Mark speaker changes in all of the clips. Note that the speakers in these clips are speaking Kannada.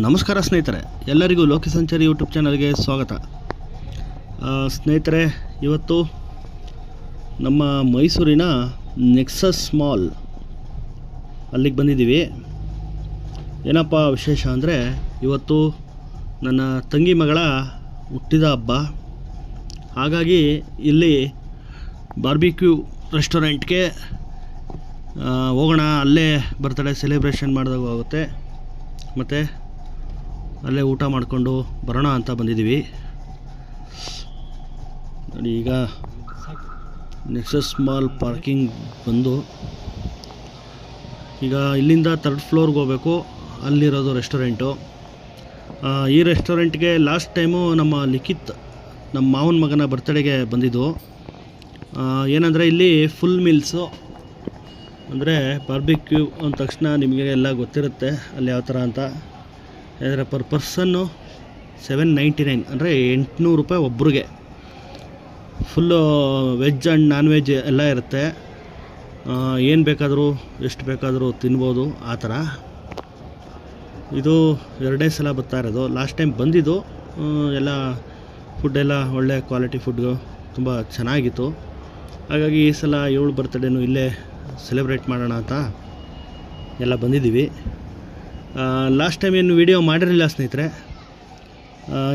Speaker 1: ನಮಸ್ಕಾರ ಸ್ನೇಹಿತರೆ, ಎಲ್ಲರಿಗೂ ಲೋಕ ಸಂಚಾರಿ ಯೂಟ್ಯೂಬ್ ಚಾನಲ್ಗೆ ಸ್ವಾಗತ. ಸ್ನೇಹಿತರೆ, ಇವತ್ತು ನಮ್ಮ ಮೈಸೂರಿನ ನೆಕ್ಸಸ್ ಮಾಲ್ ಅಲ್ಲಿಗೆ ಬಂದಿದ್ದೀವಿ. ಏನಪ್ಪ ವಿಶೇಷ ಅಂದರೆ, ಇವತ್ತು ನನ್ನ ತಂಗಿ ಮಗಳ ಹುಟ್ಟಿದ ಹಬ್ಬ. ಹಾಗಾಗಿ ಇಲ್ಲಿ ಬಾರ್ಬಿಕ್ಯೂ ರೆಸ್ಟೋರೆಂಟ್ಗೆ ಹೋಗೋಣ, ಅಲ್ಲೇ ಬರ್ತ್ಡೇ ಸೆಲೆಬ್ರೇಷನ್ ಮಾಡಿದಾಗ ಆಗುತ್ತೆ, ಮತ್ತು ಅಲ್ಲೇ ಊಟ ಮಾಡಿಕೊಂಡು ಬರೋಣ ಅಂತ ಬಂದಿದ್ದೀವಿ. ನೋಡಿ, ಈಗ ನೆಕ್ಸಸ್ ಮಾಲ್ ಪಾರ್ಕಿಂಗ್ ಬಂದು ಈಗ ಇಲ್ಲಿಂದ 3rd ಫ್ಲೋರ್ಗೆ ಹೋಗಬೇಕು. ಅಲ್ಲಿರೋದು ರೆಸ್ಟೋರೆಂಟು. ಈ ರೆಸ್ಟೋರೆಂಟ್ಗೆ ಲಾಸ್ಟ್ ಟೈಮು ನಮ್ಮ ಲಿಖಿತ್, ನಮ್ಮ ಮಾವನ ಮಗನ ಬರ್ತ್ಡೇಗೆ ಬಂದಿದ್ದು. ಏನಂದರೆ ಇಲ್ಲಿ ಫುಲ್ ಮೀಲ್ಸು, ಅಂದರೆ ಬಾರ್ಬಿಕ್ಯೂ ಅಂದ ತಕ್ಷಣ ನಿಮಗೆ ಎಲ್ಲ ಗೊತ್ತಿರುತ್ತೆ ಅಲ್ಲಿ ಯಾವ ಥರ ಅಂತ. ಅಂದರೆ ಪರ್ ಪರ್ಸನ್ನು $799, ಅಂದರೆ $800 ಒಬ್ರಿಗೆ. Full veg and non veg ಎಲ್ಲ ಇರುತ್ತೆ. ಏನು ಬೇಕಾದರೂ ಎಷ್ಟು ಬೇಕಾದರೂ ತಿನ್ಬೋದು, ಆ ಥರ. ಇದು 2ನೇ ಸಲ ಬರ್ತಾ ಇರೋದು. ಲಾಸ್ಟ್ ಟೈಮ್ ಬಂದಿದ್ದು ಎಲ್ಲ ಫುಡ್ಡೆಲ್ಲ ಒಳ್ಳೆ ಕ್ವಾಲಿಟಿ ಫುಡ್ಡು, ತುಂಬ ಚೆನ್ನಾಗಿತ್ತು. ಹಾಗಾಗಿ ಈ ಸಲ ಇವಳು ಬರ್ತ್ಡೇನು ಇಲ್ಲೇ ಸೆಲೆಬ್ರೇಟ್ ಮಾಡೋಣ ಅಂತ ಎಲ್ಲ ಬಂದಿದ್ದೀವಿ. ಲಾಸ್ಟ್ ಟೈಮ್ ಏನು ವೀಡಿಯೋ ಮಾಡಿರಲಿಲ್ಲ ಸ್ನೇಹಿತರೆ.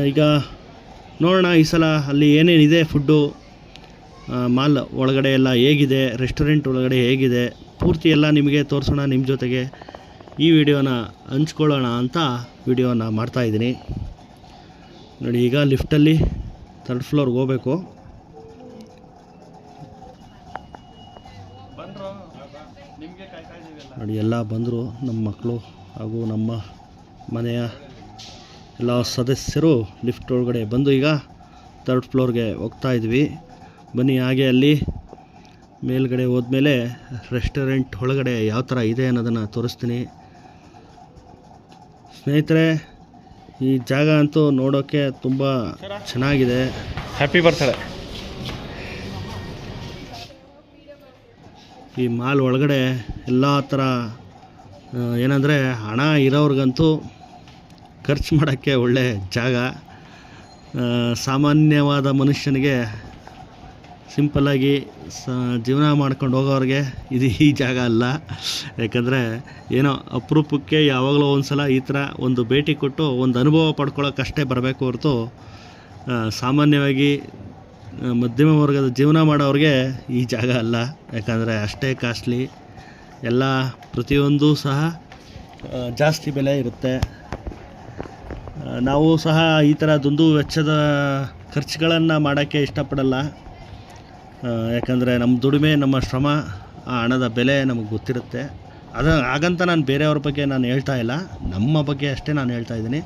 Speaker 1: ಈಗ ನೋಡೋಣ ಈ ಸಲ ಅಲ್ಲಿ ಏನೇನಿದೆ ಫುಡ್ಡು, ಮಾಲ್ ಒಳಗಡೆ ಎಲ್ಲ ಹೇಗಿದೆ, ರೆಸ್ಟೋರೆಂಟ್ ಒಳಗಡೆ ಹೇಗಿದೆ, ಪೂರ್ತಿ ಎಲ್ಲ ನಿಮಗೆ ತೋರಿಸೋಣ. ನಿಮ್ಮ ಜೊತೆಗೆ ಈ ವಿಡಿಯೋನ ಹಂಚ್ಕೊಳ್ಳೋಣ ಅಂತ ವಿಡಿಯೋನ ಮಾಡ್ತಾಯಿದ್ದೀನಿ. ನೋಡಿ, ಈಗ ಲಿಫ್ಟಲ್ಲಿ 3rd ಫ್ಲೋರ್ಗೆ ಹೋಗಬೇಕು. ನೋಡಿ, ಎಲ್ಲ ಬಂದರು, ನಮ್ಮ ಮಕ್ಕಳು ಹಾಗೂ ನಮ್ಮ ಮನೆಯ ಎಲ್ಲ ಸದಸ್ಯರು ಲಿಫ್ಟ್ ಒಳಗಡೆ ಬಂದು ಈಗ 3rd ಫ್ಲೋರ್ಗೆ ಹೋಗ್ತಾ ಇದ್ವಿ. ಬನ್ನಿ, ಹಾಗೆ ಅಲ್ಲಿ ಮೇಲ್ಗಡೆ ಹೋದ್ಮೇಲೆ ರೆಸ್ಟೋರೆಂಟ್ ಒಳಗಡೆ ಯಾವ ಥರ ಇದೆ ಅನ್ನೋದನ್ನು ತೋರಿಸ್ತೀನಿ. ಸ್ನೇಹಿತರೆ, ಈ ಜಾಗ ಅಂತೂ ನೋಡೋಕ್ಕೆ ತುಂಬ ಚೆನ್ನಾಗಿದೆ.
Speaker 2: Happy birthday.
Speaker 1: ಈ ಮಾಲ್ ಒಳಗಡೆ ಎಲ್ಲ ಥರ ಏನಂದರೆ, ಹಣ ಇರೋರ್ಗಂತೂ ಖರ್ಚು ಮಾಡೋಕ್ಕೆ ಒಳ್ಳೆ ಜಾಗ. ಸಾಮಾನ್ಯವಾದ ಮನುಷ್ಯನಿಗೆ, ಸಿಂಪಲ್ಲಾಗಿ ಜೀವನ ಮಾಡ್ಕೊಂಡು ಹೋಗೋರಿಗೆ ಇದು ಈ ಜಾಗ ಅಲ್ಲ. ಯಾಕಂದರೆ ಏನೋ ಅಪರೂಪಕ್ಕೆ ಯಾವಾಗಲೂ ಒಂದು ಸಲ ಈ ಥರ ಒಂದು ಭೇಟಿ ಕೊಟ್ಟು ಒಂದು ಅನುಭವ ಪಡ್ಕೊಳ್ಳೋಕ್ಕಷ್ಟೇ ಬರಬೇಕು ಹೊರತು, ಸಾಮಾನ್ಯವಾಗಿ ಮಧ್ಯಮ ವರ್ಗದ ಜೀವನ ಮಾಡೋರಿಗೆ ಈ ಜಾಗ ಅಲ್ಲ. ಯಾಕಂದರೆ ಅಷ್ಟೇ ಕಾಸ್ಟ್ಲಿ, ಎಲ್ಲ ಪ್ರತಿಯೊಂದು ಸಹ ಜಾಸ್ತಿ ಬೆಲೆ ಇರುತ್ತೆ. ನಾವು ಸಹ ಈ ಥರ ದುಂದು ವೆಚ್ಚದ ಖರ್ಚುಗಳನ್ನು ಮಾಡೋಕ್ಕೆ ಇಷ್ಟಪಡಲ್ಲ. ಯಾಕಂದರೆ ನಮ್ಮ ದುಡಿಮೆ, ನಮ್ಮ ಶ್ರಮ, ಆ ಹಣದ ಬೆಲೆ ನಮಗೆ ಗೊತ್ತಿರುತ್ತೆ. ಹಾಗಂತ ನಾನು ಬೇರೆಯವ್ರ ಬಗ್ಗೆ ನಾನು ಹೇಳ್ತಾ ಇಲ್ಲ, ನಮ್ಮ ಬಗ್ಗೆ ಅಷ್ಟೇ ನಾನು ಹೇಳ್ತಾ ಇದ್ದೀನಿ.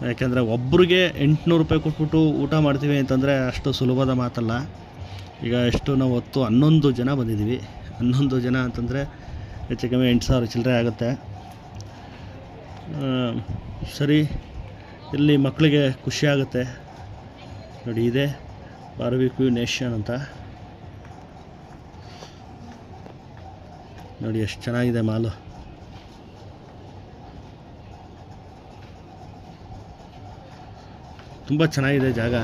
Speaker 1: ಯಾಕೆಂದರೆ ಒಬ್ಬರಿಗೆ $800 ಕೊಟ್ಬಿಟ್ಟು ಊಟ ಮಾಡ್ತೀವಿ ಅಂತಂದರೆ ಅಷ್ಟು ಸುಲಭದ ಮಾತಲ್ಲ. ಈಗ ಎಷ್ಟು ನಾವು 11 ಜನ ಬಂದಿದ್ದೀವಿ. 11 ಜನ ಅಂತಂದರೆ ಹೆಚ್ಚು ಕಮ್ಮಿ 8,000 ಚಿಲ್ಲರೆ ಆಗುತ್ತೆ. ಸರಿ, ಇಲ್ಲಿ ಮಕ್ಕಳಿಗೆ ಖುಷಿ ಆಗುತ್ತೆ. ನೋಡಿ, ಇದೆ ಬಾರ್ಬಿಕ್ಯೂ ನೇಷನ್ ಅಂತ. ನೋಡಿ ಎಷ್ಟು ಚೆನ್ನಾಗಿದೆ ಮಾಲು. ತುಂಬ ಚೆನ್ನಾಗಿದೆ ಜಾಗ.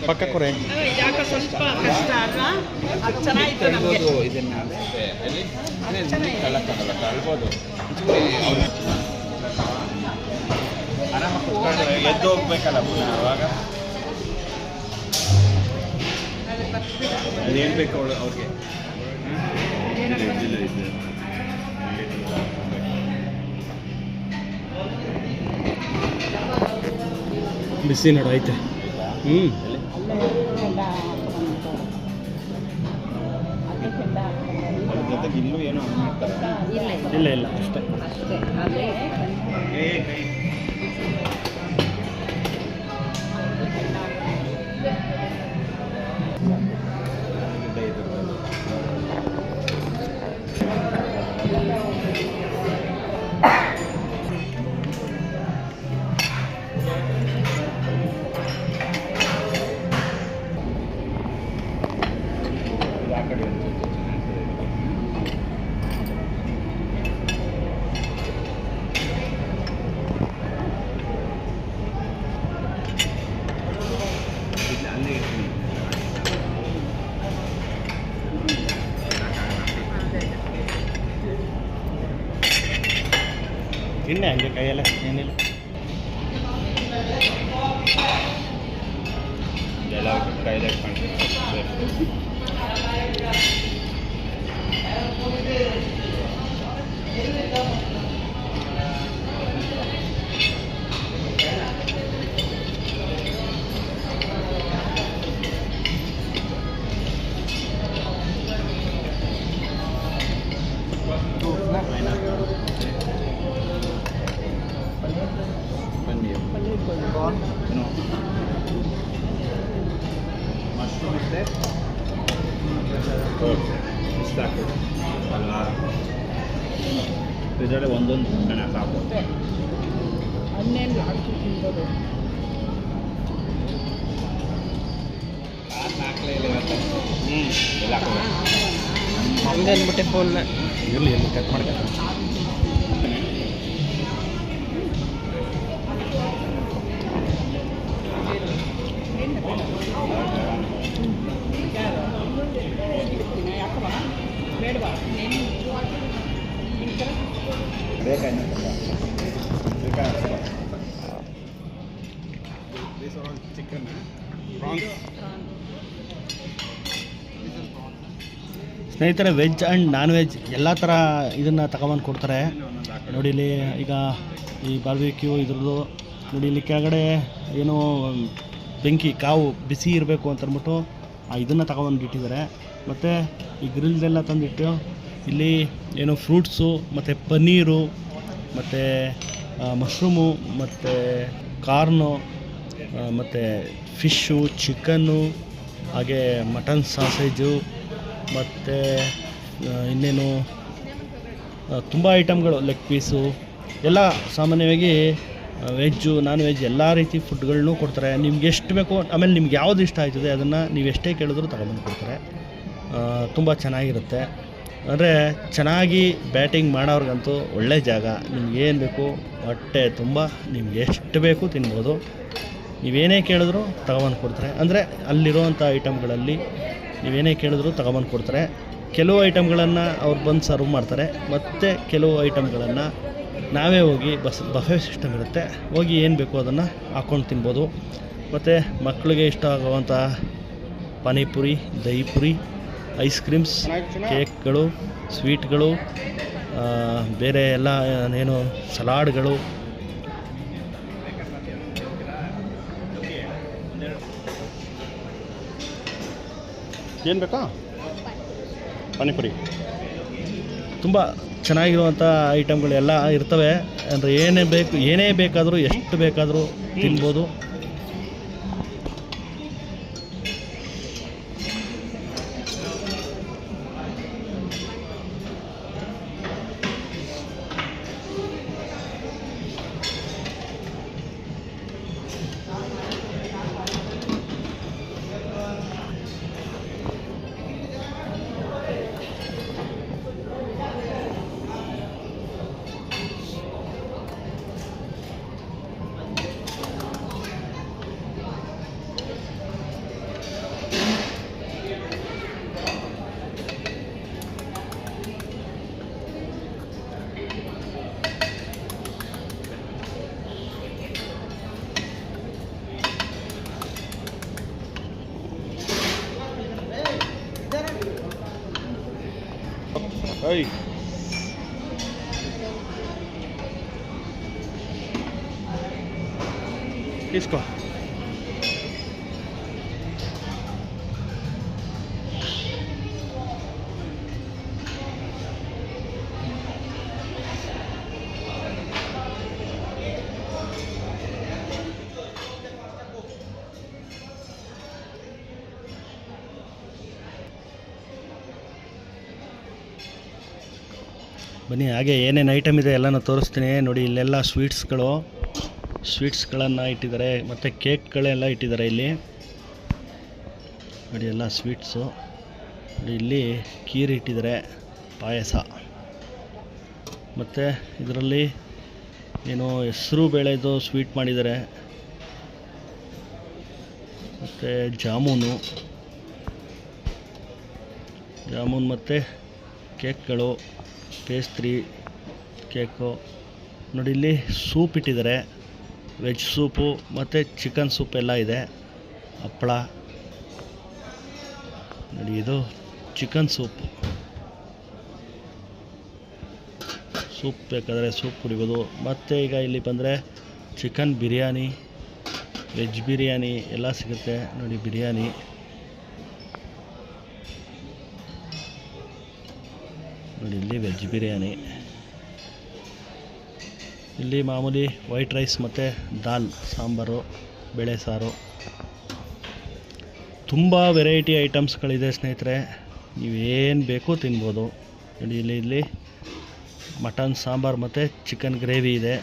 Speaker 1: ಪಕ್ಕ ಕೊರೆ
Speaker 2: ಯಾಕೆ ಸ್ವಲ್ಪ ಕಷ್ಟ ಅಲ್ವಾ? ಅದು ಚೆನ್ನಾಗಿತ್ತು ನಮಗೆ.
Speaker 3: ಇದನ್ನ ಕಳ್ಬೋದು ಆರಾಮಾಗಿ ಕುತ್ಕೊಂಡು ಎದ್ದು ಹೋಗ್ಬೇಕಲ್ಲ ಅವಾಗ ಅದೇನು ಬೇಕು ಅವಳು ಅವ್ರಿಗೆ
Speaker 1: ಬಿಸಿ ನೋಡು ಐತೆ.
Speaker 3: ಜೊತೆಗೆ ಇಲ್ಲೂ ಏನೋ ಮಾಡ್ತಾರೆ
Speaker 1: ಇಲ್ಲ ಇಲ್ಲ ಅಷ್ಟೇ. ತಿನ್ನೆ ಹಂಗೆ ಕೈಯಲ್ಲ ಏನಿಲ್ಲ.
Speaker 3: ಎಲ್ಲ ಕೈಯಲ್ಲಿ ಮಶ್ರೂಮ್ ಇದೆ ಇಷ್ಟ ಹಾಕೋದು ಅಲ್ವಾ? ಇದರಲ್ಲಿ ಒಂದೊಂದು ಹಣ ಸಾಕು.
Speaker 2: ಅನ್ನೇನು ಲಾಸ್ಟ್ ತಿನ್ಬೋದು.
Speaker 3: ಎಲ್ಲ
Speaker 2: ಹಂಗೆ ಅಂದ್ಬಿಟ್ಟೆ ಫೋನ್ನ
Speaker 1: ಇರಲಿ ಕಟ್ ಮಾಡ್ಕೊಂಡು
Speaker 3: ಚಿಕನ್
Speaker 1: ಸ್ನೇಹಿತರೆ, ವೆಜ್ ಆ್ಯಂಡ್ ನಾನ್ ವೆಜ್ ಎಲ್ಲ ಥರ ಇದನ್ನು ತಗೊಬಂದು ಕೊಡ್ತಾರೆ. ನೋಡಿ ಇಲ್ಲಿ ಈಗ ಈ ಬಾರ್ಬಿಕ್ಯೂ ಇದ್ರದ್ದು ನೋಡಿ, ಇಲ್ಲಿ ಕೆಳಗಡೆ ಏನೋ ಬೆಂಕಿ ಕಾವು ಬಿಸಿ ಇರಬೇಕು ಅಂತ ಅಂದ್ಬಿಟ್ಟು ಇದನ್ನು ತಗೊಬಂದು ಇಟ್ಟಿದ್ದಾರೆ. ಮತ್ತು ಈ ಗ್ರಿಲ್ದೆಲ್ಲ ತಂದಿಟ್ಟು ಇಲ್ಲಿ ಏನೋ ಫ್ರೂಟ್ಸು ಮತ್ತು ಪನ್ನೀರು ಮತ್ತು ಮಶ್ರೂಮು ಮತ್ತು ಕಾರ್ನು ಮತ್ತು ಫಿಶ್ಶು, ಚಿಕನ್ನು, ಹಾಗೆ ಮಟನ್ ಸಾಸೇಜು ಮತ್ತು ಇನ್ನೇನು ತುಂಬ ಐಟಮ್ಗಳು, ಲೆಗ್ ಪೀಸು ಎಲ್ಲ ಸಾಮಾನ್ಯವಾಗಿ ವೆಜ್ಜು ನಾನ್ ವೆಜ್ ಎಲ್ಲ ರೀತಿ ಫುಡ್ಗಳನ್ನೂ ಕೊಡ್ತಾರೆ. ನಿಮ್ಗೆ ಎಷ್ಟು ಬೇಕೋ, ಆಮೇಲೆ ನಿಮ್ಗೆ ಯಾವುದು ಇಷ್ಟ ಆಯ್ತದೆ ಅದನ್ನು ನೀವು ಎಷ್ಟೇ ಕೇಳಿದ್ರು ತಗೊಬಂದು ಕೊಡ್ತಾರೆ. ತುಂಬ ಚೆನ್ನಾಗಿರುತ್ತೆ. ಅಂದರೆ ಚೆನ್ನಾಗಿ ಬ್ಯಾಟಿಂಗ್ ಮಾಡೋರ್ಗಂತೂ ಒಳ್ಳೆ ಜಾಗ. ನಿಮ್ಗೇನು ಬೇಕು ಹೊಟ್ಟೆ ತುಂಬ ನಿಮ್ಗೆ ಎಷ್ಟು ಬೇಕು ತಿನ್ಬೋದು. ನೀವೇನೇ ಕೇಳಿದ್ರು ತಗೊಬಂದು ಕೊಡ್ತಾರೆ. ಅಂದರೆ ಅಲ್ಲಿರುವಂಥ ಐಟಮ್ಗಳಲ್ಲಿ ನೀವೇನೇ ಕೇಳಿದ್ರು ತಗೊಬಂದು ಕೊಡ್ತಾರೆ. ಕೆಲವು ಐಟಮ್ಗಳನ್ನು ಅವ್ರು ಬಂದು ಸರ್ವ್ ಮಾಡ್ತಾರೆ, ಮತ್ತು ಕೆಲವು ಐಟಮ್ಗಳನ್ನು ನಾವೇ ಹೋಗಿ ಬಫೆ ಸಿಸ್ಟಮ್ ಇರುತ್ತೆ, ಹೋಗಿ ಏನು ಬೇಕೋ ಅದನ್ನು ಹಾಕ್ಕೊಂಡು ತಿನ್ಬೋದು. ಮತ್ತು ಮಕ್ಕಳಿಗೆ ಇಷ್ಟ ಆಗುವಂಥ ಪಾನಿಪುರಿ, ದಹಿಪುರಿ, ಐಸ್ ಕ್ರೀಮ್ಸ್, ಕೇಕ್ಗಳು, ಸ್ವೀಟ್ಗಳು, ಬೇರೆ ಎಲ್ಲ ಏನು ಸಲಾಡ್ಗಳು, ಏನು ಬೇಕಾ ಪಾನಿಪುರಿ ತುಂಬ ಚೆನ್ನಾಗಿರುವಂಥ ಐಟಮ್ಗಳೆಲ್ಲ ಇರ್ತವೆ. ಅಂದರೆ ಏನೇ ಬೇಕಾದರೂ ಎಷ್ಟು ಬೇಕಾದರೂ ತಿನ್ಬೋದು. ಓಯ್ ಇಸ್ಕೋ. ಬನ್ನಿ ಹಾಗೆ ಏನೇನು ಐಟಮ್ ಇದೆ ಎಲ್ಲನೂ ತೋರಿಸ್ತೀನಿ ನೋಡಿ. ಇಲ್ಲೆಲ್ಲ ಸ್ವೀಟ್ಸ್ಗಳನ್ನು ಇಟ್ಟಿದ್ದಾರೆ, ಮತ್ತು ಕೇಕ್ಗಳೆಲ್ಲ ಇಟ್ಟಿದ್ದಾರೆ ಇಲ್ಲಿ ನೋಡಿ. ಎಲ್ಲ ಸ್ವೀಟ್ಸು ನೋಡಿ. ಇಲ್ಲಿ ಖೀರ್ ಇಟ್ಟಿದ್ದಾರೆ, ಪಾಯಸ, ಮತ್ತು ಇದರಲ್ಲಿ ಏನೋ ಹೆಸರು ಬೇಳೆದು ಸ್ವೀಟ್ ಮಾಡಿದ್ದಾರೆ, ಮತ್ತು ಜಾಮೂನು ಮತ್ತು ಕೇಕ್ಗಳು, ಪೇಸ್ಟ್ರಿ, ಕೇಕು ನೋಡಿ. ಇಲ್ಲಿ ಸೂಪ್ ಇಟ್ಟಿದ್ದಾರೆ, ವೆಜ್ ಸೂಪು ಮತ್ತು ಚಿಕನ್ ಸೂಪ್ ಎಲ್ಲ ಇದೆ. ಹಪ್ಪಳ ನೋಡಿ, ಇದು ಚಿಕನ್ ಸೂಪ್ ಬೇಕಾದರೆ ಸೂಪ್ ಕುಡಿಬೋದು. ಮತ್ತು ಈಗ ಇಲ್ಲಿ ಬಂದರೆ ಚಿಕನ್ ಬಿರಿಯಾನಿ, ವೆಜ್ ಬಿರಿಯಾನಿ ಎಲ್ಲ ಸಿಗುತ್ತೆ ನೋಡಿ. ಬಿರಿಯಾನಿ ನೋಡಿ, ಇಲ್ಲಿ ವೆಜ್ ಬಿರಿಯಾನಿ, ಇಲ್ಲಿ ಮಾಮೂಲಿ ವೈಟ್ ರೈಸ್ ಮತ್ತು ದಾಲ್ ಸಾಂಬಾರು, ಬೇಳೆ ಸಾರು, ತುಂಬ ವೆರೈಟಿ ಐಟಮ್ಸ್ಗಳಿದೆ ಸ್ನೇಹಿತರೆ. ನೀವೇನು ಬೇಕೋ ತಿನ್ಬೋದು ನೋಡಿ. ಇಲ್ಲಿ ಮಟನ್ ಸಾಂಬಾರು ಮತ್ತು ಚಿಕನ್ ಗ್ರೇವಿ ಇದೆ.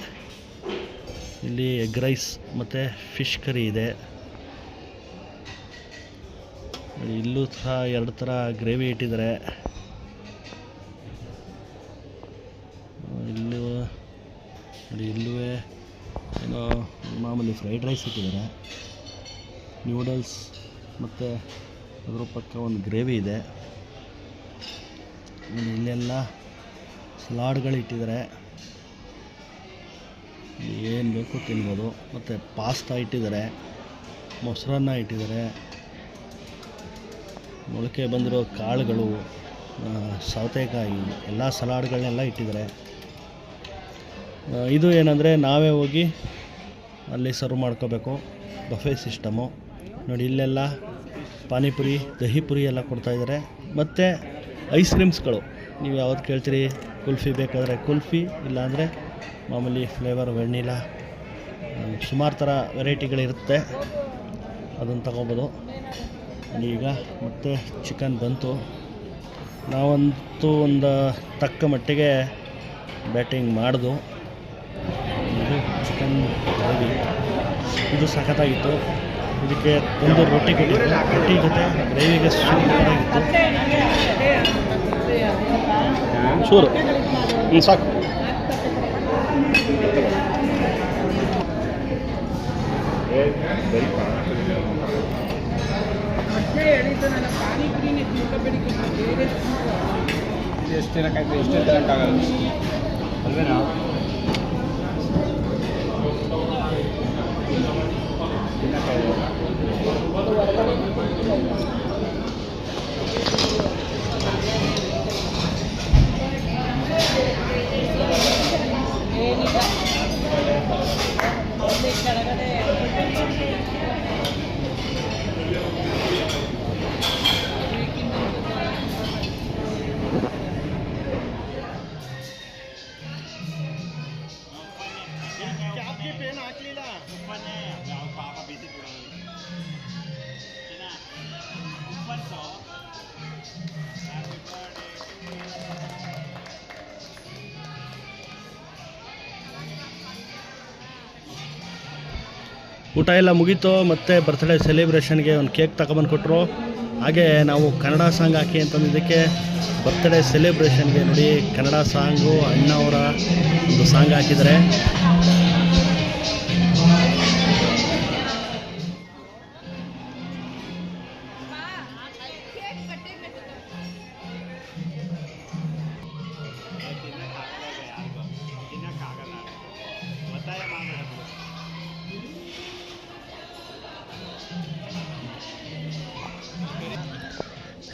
Speaker 1: ಇಲ್ಲಿ ಎಗ್ ರೈಸ್ ಮತ್ತು ಫಿಶ್ ಕರಿ ಇದೆ ನೋಡಿ. ಇಲ್ಲೂ ಸಹ 2 ಥರ ಗ್ರೇವಿ ಇಟ್ಟಿದ್ದಾರೆ. ಇಲ್ಲೂ ಏನೋ ಮಾಮೂಲಿ ಫ್ರೈಡ್ ರೈಸ್ ಇಟ್ಟಿದ್ದಾರೆ, ನ್ಯೂಡಲ್ಸ್ ಮತ್ತು ಅದರ ಪಕ್ಕ ಒಂದು ಗ್ರೇವಿ ಇದೆ. ಇಲ್ಲೆಲ್ಲ ಸಲಾಡ್ಗಳು ಇಟ್ಟಿದ್ದಾರೆ, ಏನು ಬೇಕು ತಿನ್ಬೋದು. ಮತ್ತು ಪಾಸ್ತಾ ಇಟ್ಟಿದ್ದಾರೆ, ಮೊಸರನ್ನ ಇಟ್ಟಿದ್ದಾರೆ, ಮೊಳಕೆ ಬಂದಿರೋ ಕಾಳುಗಳು, ಸೌತೆಕಾಯಿ ಎಲ್ಲ ಸಲಾಡ್ಗಳನ್ನೆಲ್ಲ ಇಟ್ಟಿದ್ದಾರೆ. ಇದು ಏನಂದರೆ ನಾವೇ ಹೋಗಿ ಅಲ್ಲಿ ಸರ್ವ್ ಮಾಡ್ಕೋಬೇಕು, ಬಫೆ ಸಿಸ್ಟಮು ನೋಡಿ. ಇಲ್ಲೆಲ್ಲ ಪಾನಿಪುರಿ, ದಹಿಪುರಿ ಎಲ್ಲ ಕೊಡ್ತಾಯಿದ್ದಾರೆ. ಮತ್ತು ಐಸ್ ಕ್ರೀಮ್ಸ್ಗಳು ನೀವು ಯಾವ್ದು ಕೇಳ್ತೀರಿ, ಕುಲ್ಫಿ ಬೇಕಾದರೆ ಕುಲ್ಫಿ, ಇಲ್ಲಾಂದರೆ ಮಾಮೂಲಿ ಫ್ಲೇವರ್ ವೆನಿಲಾ, ಸುಮಾರು ಥರ ವೆರೈಟಿಗಳಿರುತ್ತೆ, ಅದನ್ನು ತಗೋಬೋದು. ಈಗ ಮತ್ತೆ ಚಿಕನ್ ಬಂತು. ನಾವಂತೂ ಒಂದು ತಕ್ಕ ಮಟ್ಟಿಗೆ ಬ್ಯಾಟಿಂಗ್ ಮಾಡ್ದು. ಇದು ಚಿಕನ್ ಗ್ರೇವಿ, ಇದು ಸಖತ್ತಾಗಿತ್ತು. ಇದಕ್ಕೆ ಒಂದು ರೊಟ್ಟಿ ಕೊಟ್ಟಿದ್ರು, ರೊಟ್ಟಿ ಜೊತೆ ಗ್ರೇವಿಗೆ ಸೂಪರಾಗಿತ್ತು. ಚೂರು ಸಾಕು.
Speaker 3: ಎಷ್ಟು ದಿನಕ್ಕಾಯ್ತು, ಎಷ್ಟು ದಿನಕ್ಕಾಗಲ್ಲ ಅಲ್ವೇನಾ?
Speaker 1: ಊಟ ಎಲ್ಲ ಮುಗೀತು. ಮತ್ತು ಬರ್ತ್ಡೇ ಸೆಲೆಬ್ರೇಷನ್ಗೆ ಒಂದು ಕೇಕ್ ತಗೊಬಂದು ಕೊಟ್ಟರು. ಹಾಗೆ ನಾವು ಕನ್ನಡ ಸಾಂಗ್ ಹಾಕಿ ಅಂತಂದಿದ್ದಕ್ಕೆ ಬರ್ತ್ಡೇ ಸೆಲೆಬ್ರೇಷನ್ಗೆ ನೋಡಿ ಕನ್ನಡ ಸಾಂಗು ಅಣ್ಣವರ ಒಂದು ಸಾಂಗ್ ಹಾಕಿದ್ದಾರೆ.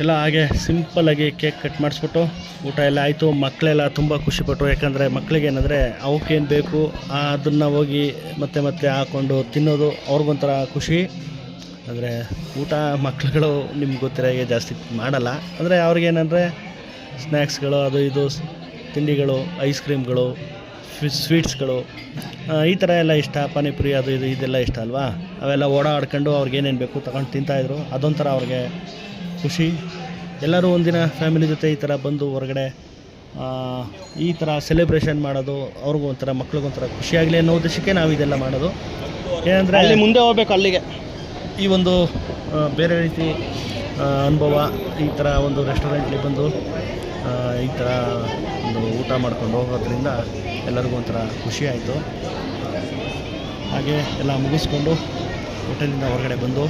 Speaker 1: ಎಲ್ಲ ಹಾಗೆ ಸಿಂಪಲ್ಲಾಗಿ ಕೇಕ್ ಕಟ್ ಮಾಡಿಸ್ಬಿಟ್ಟು ಊಟ ಎಲ್ಲ ಆಯಿತು. ಮಕ್ಕಳೆಲ್ಲ ತುಂಬ ಖುಷಿಪಟ್ಟರು. ಯಾಕಂದರೆ ಮಕ್ಕಳಿಗೆ ಏನಂದರೆ ಅವಕ್ಕೇನು ಬೇಕು ಅದನ್ನು ಹೋಗಿ ಮತ್ತೆ ಮತ್ತೆ ಹಾಕ್ಕೊಂಡು ತಿನ್ನೋದು ಅವ್ರಿಗೊಂಥರ ಖುಷಿ. ಅಂದರೆ ಊಟ ಮಕ್ಕಳುಗಳು ನಿಮ್ಗೆ ಗೊತ್ತಿರೋ ಹಾಗೆ ಜಾಸ್ತಿ ಮಾಡಲ್ಲ. ಅಂದರೆ ಅವ್ರಿಗೇನಂದರೆ ಸ್ನ್ಯಾಕ್ಸ್ಗಳು ಅದು ಇದು ತಿಂಡಿಗಳು, ಐಸ್ ಕ್ರೀಮ್ಗಳು, ಸ್ವೀಟ್ಸ್ಗಳು ಈ ಥರ ಎಲ್ಲ ಇಷ್ಟ. ಪಾನಿಪುರಿ ಅದು ಇದು ಇದೆಲ್ಲ ಇಷ್ಟ ಅಲ್ವಾ. ಅವೆಲ್ಲ ಓಡಾಡ್ಕೊಂಡು ಅವ್ರಿಗೇನೇನು ಬೇಕು ತಗೊಂಡು ತಿಂತಾಯಿದ್ರು. ಅದೊಂಥರ ಅವ್ರಿಗೆ ಖುಷಿ. ಎಲ್ಲರೂ ಒಂದಿನ ಫ್ಯಾಮಿಲಿ ಜೊತೆ ಈ ಥರ ಬಂದು ಹೊರಗಡೆ ಈ ಥರ ಸೆಲೆಬ್ರೇಷನ್ ಮಾಡೋದು ಅವ್ರಿಗೂ ಒಂಥರ ಮಕ್ಳಿಗೊಂಥರ ಖುಷಿಯಾಗಲಿ ಅನ್ನೋ ಉದ್ದೇಶಕ್ಕೆ ನಾವು ಇದೆಲ್ಲ ಮಾಡೋದು. ಏನಂದರೆ ಅಲ್ಲಿ ಮುಂದೆ ಹೋಗ್ಬೇಕು, ಅಲ್ಲಿಗೆ ಈ ಒಂದು ಬೇರೆ ರೀತಿ ಅನುಭವ. ಈ ಥರ ಒಂದು ರೆಸ್ಟೋರೆಂಟ್ಲಿ ಬಂದು ಈ ಥರ ಒಂದು ಊಟ ಮಾಡ್ಕೊಂಡು ಹೋಗೋದ್ರಿಂದ ಎಲ್ಲರಿಗೂ ಒಂಥರ ಖುಷಿ ಆಯಿತು. ಹಾಗೆ ಎಲ್ಲ ಮುಗಿಸ್ಕೊಂಡು ಹೋಟೆಲಿಂದ ಹೊರಗಡೆ ಬಂದು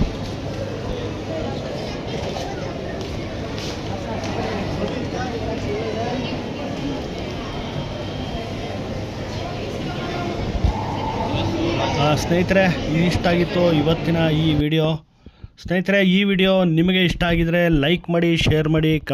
Speaker 1: ಸ್ನೇಹಿತರೆ, ಇಷ್ಟ ಆಗಿತ್ತು ಇವತ್ತಿನ ಈ ವಿಡಿಯೋ. ಸ್ನೇಹಿತರೆ, ಈ ವಿಡಿಯೋ ನಿಮಗೆ ಇಷ್ಟ ಆಗಿದರೆ ಲೈಕ್ ಮಾಡಿ, ಶೇರ್ ಮಾಡಿ, ಕಮೆಂಟ್